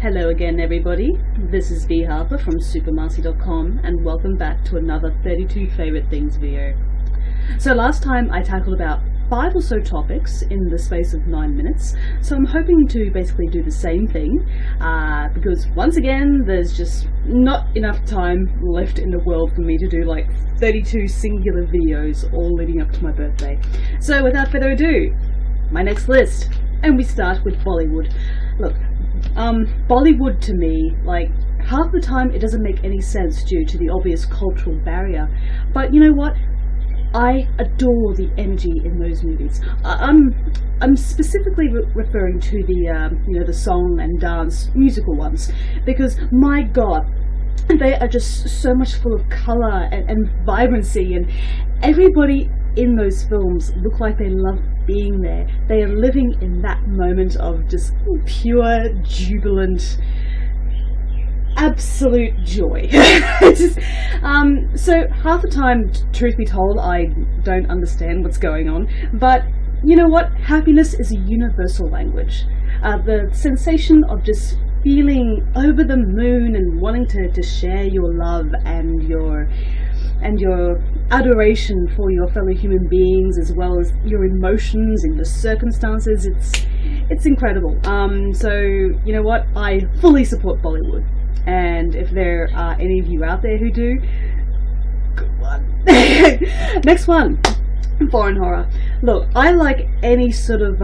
Hello again, everybody. This is V Harper from supermarcy.com, and welcome back to another 32 Favorite Things video. So last time I tackled about 5 or so topics in the space of 9 minutes, so I'm hoping to basically do the same thing, because once again there's just not enough time left in the world for me to do like 32 singular videos all leading up to my birthday. So without further ado, my next list, and we start with Bollywood. Look, Bollywood to me, like, half the time it doesn't make any sense due to the obvious cultural barrier, but you know what? I adore the energy in those movies. I'm specifically referring to the the song and dance musical ones, because my god, they are just so much full of colour and vibrancy, and everybody in those films look like they love being there. They are living in that moment of just pure, jubilant, absolute joy. So half the time, truth be told, I don't understand what's going on, but you know what? Happiness is a universal language. The sensation of just feeling over the moon and wanting to share your love and your adoration for your fellow human beings, as well as your emotions and your circumstances, it's incredible. So you know what? I fully support Bollywood. And if there are any of you out there who do, good one. Next one, foreign horror. Look, I like any sort of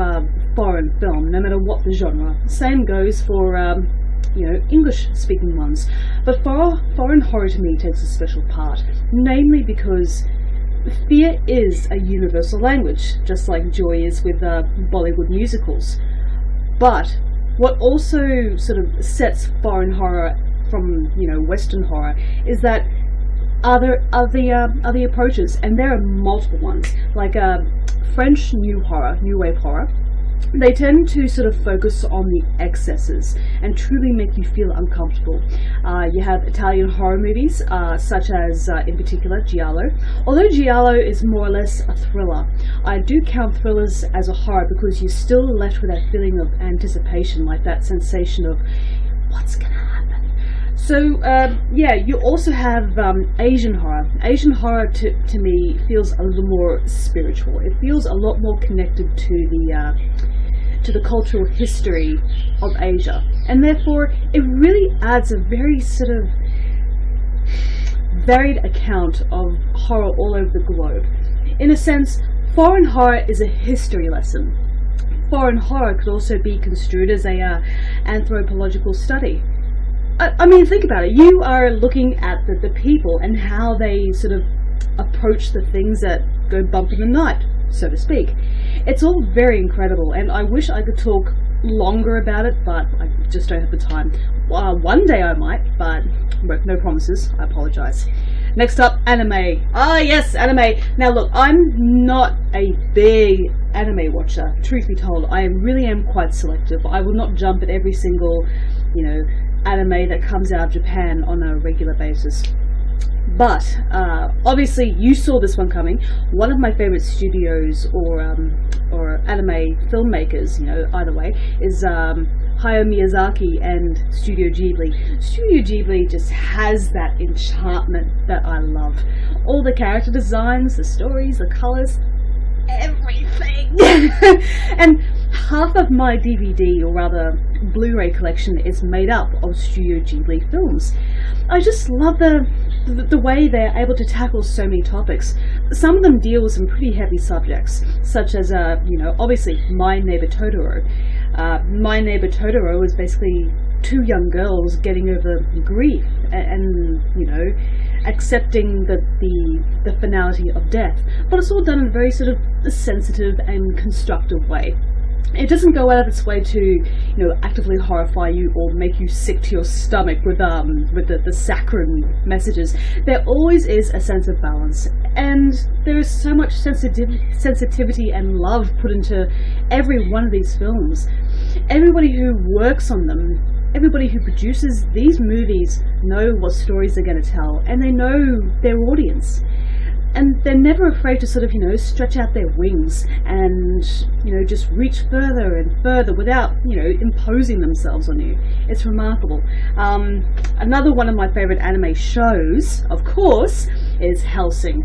foreign film, no matter what the genre. Same goes for English-speaking ones. But foreign horror to me takes a special part, namely because fear is a universal language, just like joy is with Bollywood musicals. But what also sort of sets foreign horror from Western horror is that are the approaches, and there are multiple ones, like French new wave horror. They tend to sort of focus on the excesses and truly make you feel uncomfortable. You have Italian horror movies, such as, in particular, Giallo. Although Giallo is more or less a thriller, I do count thrillers as a horror because you're still left with that feeling of anticipation, like that sensation of what's going to happen. So, you also have Asian horror. Asian horror, to me, feels a little more spiritual. It feels a lot more connected to the cultural history of Asia, and therefore it really adds a very sort of varied account of horror all over the globe. In a sense, foreign horror is a history lesson. Foreign horror could also be construed as a anthropological study. I mean, think about it. You are looking at the people and how they sort of approach the things that go bump in the night, so to speak. It's all very incredible, and I wish I could talk longer about it, but I just don't have the time. One day I might, but no promises. I apologise. Next up, anime. Ah, yes, anime. Now look, I'm not a big anime watcher, truth be told. I really am quite selective. I will not jump at every single, anime that comes out of Japan on a regular basis. But obviously you saw this one coming. One of my favorite studios or anime filmmakers, either way, is Hayao Miyazaki and Studio Ghibli. Studio Ghibli just has that enchantment that I love. All the character designs, the stories, the colours, everything. And half of my DVD, or rather Blu-ray collection, is made up of Studio Ghibli films. I just love the way they're able to tackle so many topics. Some of them deal with some pretty heavy subjects, such as, obviously, My Neighbor Totoro. My Neighbor Totoro is basically 2 young girls getting over grief and accepting the finality of death. But it's all done in a very sort of sensitive and constructive way. It doesn't go out of its way to, actively horrify you or make you sick to your stomach with the saccharine messages. There always is a sense of balance, and there is so much sensitivity and love put into every one of these films. Everybody who works on them, everybody who produces these movies know what stories they're going to tell, and they know their audience. and they're never afraid to sort of, stretch out their wings and, just reach further and further without, imposing themselves on you. It's remarkable. Another one of my favorite anime shows, of course, is Hellsing.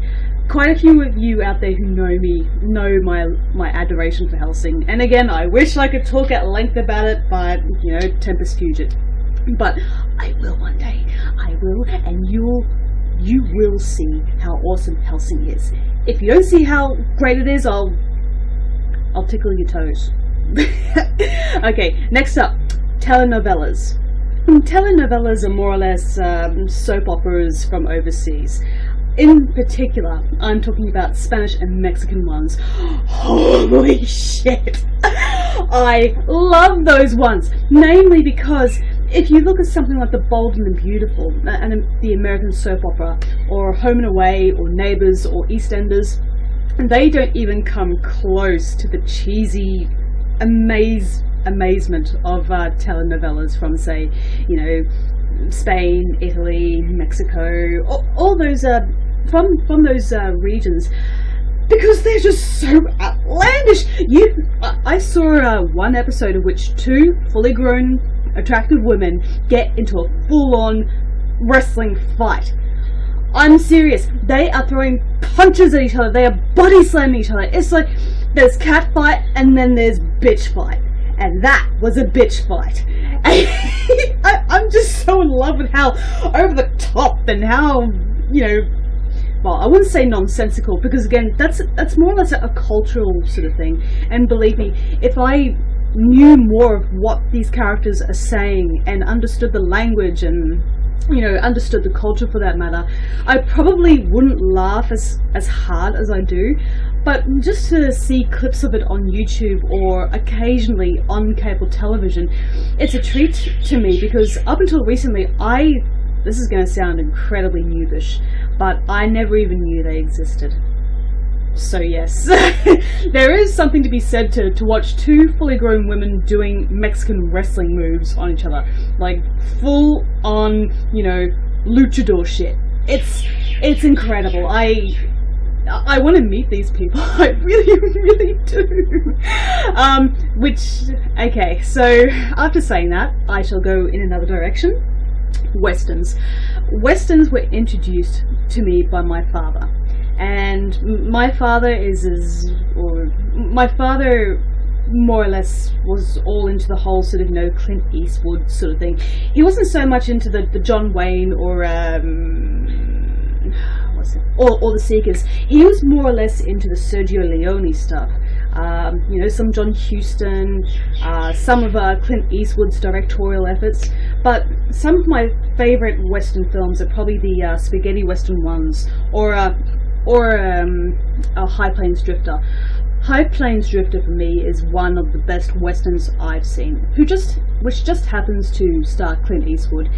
Quite a few of you out there who know me know my adoration for Hellsing. And again, I wish I could talk at length about it, but, tempus fugit. But I will one day. I will, and you will see how awesome Hellsing is. If you don't see how great it is, I'll tickle your toes. Okay, next up, telenovelas. Telenovelas are more or less soap operas from overseas. In particular, I'm talking about Spanish and Mexican ones. Holy shit! I love those ones, namely because if you look at something like The Bold and the Beautiful, and the American soap opera, or Home and Away, or Neighbours, or EastEnders, they don't even come close to the cheesy amazement of telenovelas from, say, Spain, Italy, Mexico, all those from those regions, because they're just so outlandish. I saw one episode of which two fully grown, attractive women get into a full-on wrestling fight. I'm serious. They are throwing punches at each other. They are body slamming each other. It's like there's cat fight and then there's bitch fight. And that was a bitch fight. I'm just so in love with how over the top and how, well, I wouldn't say nonsensical, because again, that's more or less a cultural sort of thing. And believe me, if I knew more of what these characters are saying and understood the language and, understood the culture for that matter, I probably wouldn't laugh as hard as I do. But just to see clips of it on YouTube or occasionally on cable television, it's a treat to me, because up until recently, this is going to sound incredibly noobish, but I never even knew they existed. So yes, there is something to be said to watch two fully grown women doing Mexican wrestling moves on each other. Like, full on, luchador shit. It's incredible. I want to meet these people. I really, really do. Okay, so after saying that, I shall go in another direction. Westerns. Westerns were introduced to me by my father. And my father more or less was all into the whole sort of, Clint Eastwood sort of thing. He wasn't so much into the John Wayne or the Seekers. He was more or less into the Sergio Leone stuff. Some John Huston, some of Clint Eastwood's directorial efforts. But some of my favourite Western films are probably the spaghetti Western ones, or High Plains Drifter. High Plains Drifter for me is one of the best Westerns I've seen, which just happens to star Clint Eastwood.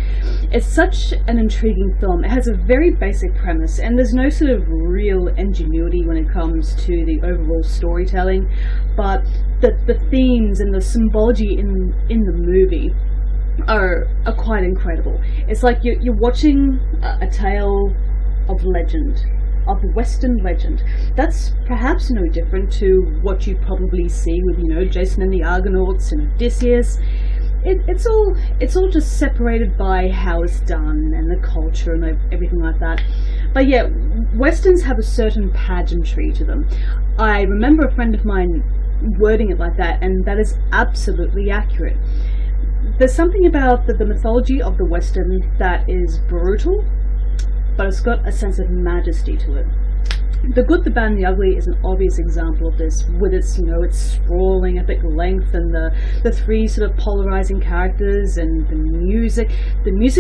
It's such an intriguing film. It has a very basic premise, and there's no sort of real ingenuity when it comes to the overall storytelling, but the themes and the symbology in the movie are quite incredible. It's like you're watching a tale of legend, of Western legend. That's perhaps no different to what you probably see with, Jason and the Argonauts and Odysseus. It's all just separated by how it's done and the culture and everything like that. But yeah, Westerns have a certain pageantry to them. I remember a friend of mine wording it like that, and that is absolutely accurate. There's something about the mythology of the Western that is brutal, but it's got a sense of majesty to it. The Good, the Bad and the Ugly is an obvious example of this, with its, its sprawling epic length and the three sort of polarizing characters and the music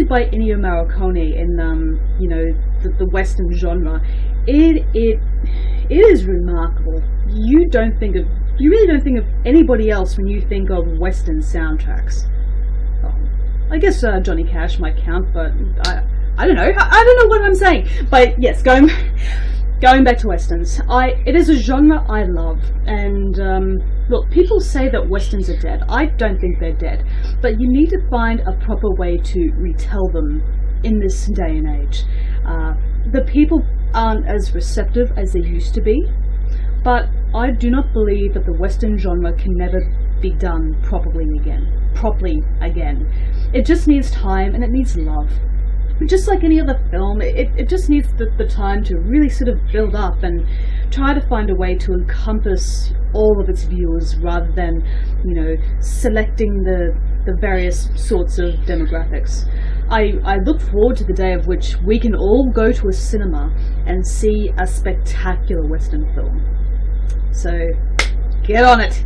by Ennio Morricone in the Western genre. It is remarkable. You really don't think of anybody else when you think of Western soundtracks. I guess Johnny Cash might count, but I don't know. I don't know what I'm saying. But yes, going back to Westerns. It is a genre I love. And, look, people say that Westerns are dead. I don't think they're dead. But you need to find a proper way to retell them in this day and age. The people aren't as receptive as they used to be, but I do not believe that the Western genre can never be done properly again. It just needs time and it needs love. Just like any other film, it just needs the time to really sort of build up and try to find a way to encompass all of its viewers rather than, selecting the various sorts of demographics. I look forward to the day of which we can all go to a cinema and see a spectacular Western film. So, get on it!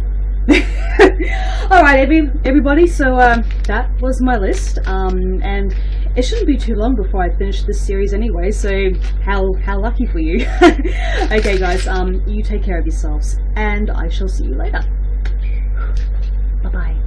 Alright everybody, so that was my list, and it shouldn't be too long before I finish this series anyway, so how lucky for you. Okay guys, you take care of yourselves, and I shall see you later. Bye bye.